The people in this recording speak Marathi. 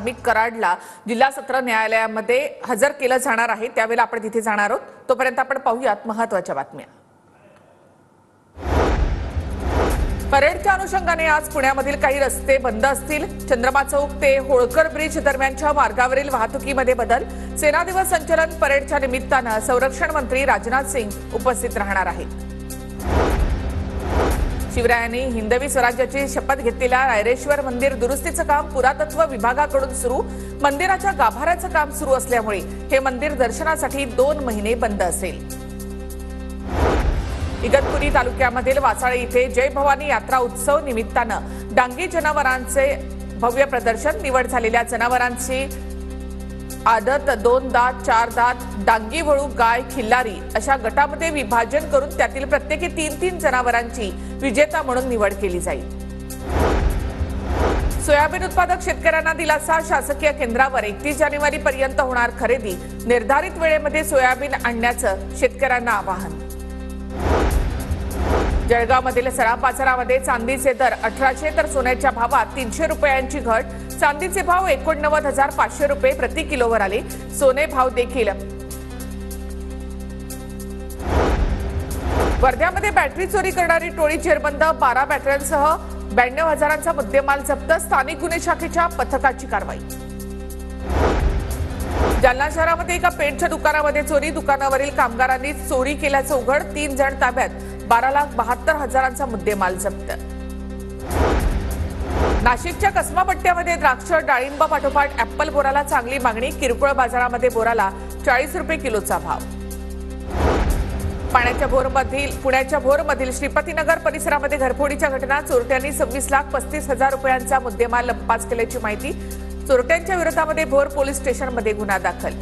वाल्मिक कराडला जिल्हा सत्र न्यायालयामध्ये हजर केलं जाणार आहे। त्यावेळेला आपण तिथे जाणार आहोत। तोपर्यंत आपण पाहूयात महत्त्वाच्या बातम्या। परेडच्या अनुषंगाने आज पुण्यामधील काही रस्ते बंद असतील। चंद्रमा चौक ते होळकर ब्रिज दरम्यानच्या मार्गावरील वाहतुकीमध्ये बदल। सेना दिवस संचलन परेडच्या निमित्तानं संरक्षण मंत्री राजनाथ सिंग उपस्थित राहणार आहेत। शिवरायांनी हिंदवी स्वराज्याची शपथ घेतलेल्या रायरेश्वर मंदिर दुरुस्तीचं काम पुरातत्व विभागाकडून सुरू। मंदिराच्या गाभाऱ्याचं काम सुरू असल्यामुळे हे मंदिर दर्शनासाठी 2 महिने बंद असेल। इगतपुरी तालुक्यामधील वासाळे इथे जय भवानी यात्रा उत्सव निमित्तानं डांगी जनावरांचे भव्य प्रदर्शन। निवड झालेल्या जनावरांची आदत, 2 दात, 4 दात, डांगी वळू, गाय, खिल्लारी अशा गटामध्ये विभाजन करून त्यातील प्रत्येकी 3-3 जनावरांची विजेता म्हणून निवड केली जाईल। सोयाबीन उत्पादक शेतकऱ्यांना दिलासा। शासकीय केंद्रावर 31 जानेवारीपर्यंत होणार खरेदी। निर्धारित वेळेमध्ये सोयाबीन आणण्याचं शेतकऱ्यांना आवाहन। जळगावमधील सराफ बाजारामध्ये चांदीचे दर 1800 तर सोन्याच्या भावात 300 रुपयांची घट। चांदीचे भाव 89,500 रुपये प्रति किलोवर आले। सोने भाव देखील। वर्ध्यामध्ये बॅटरी चोरी करणारी टोळी जेरबंद। 12 बॅटऱ्यांसह 92,000चा मुद्देमाल जप्त। स्थानिक गुन्हे शाखेच्या पथकाची कारवाई। जालना शहरामध्ये एका पेंटच्या दुकानामध्ये चोरी। दुकानावरील कामगारांनी चोरी केल्याचं उघड। 3 जण ताब्यात। 12,72,000चा मुद्देमाल जप्त। नाशिकच्या कसमा पट्ट्यामध्ये द्राक्ष, डाळिंब पाठोपाठ ऍपल बोराला चांगली मागणी। किरकोळ बाजारामध्ये बोराला 40 रुपये किलोचा भाव। पुण्याच्या भोरमधील श्रीपतीनगर परिसरामध्ये घरफोडीच्या घटना। चोरट्यांनी 26,35,000 रुपयांचा मुद्देमाल लंपास केल्याची माहिती। चोरट्यांच्या विरोधामध्ये भोर पोलीस स्टेशनमध्ये गुन्हा दाखल।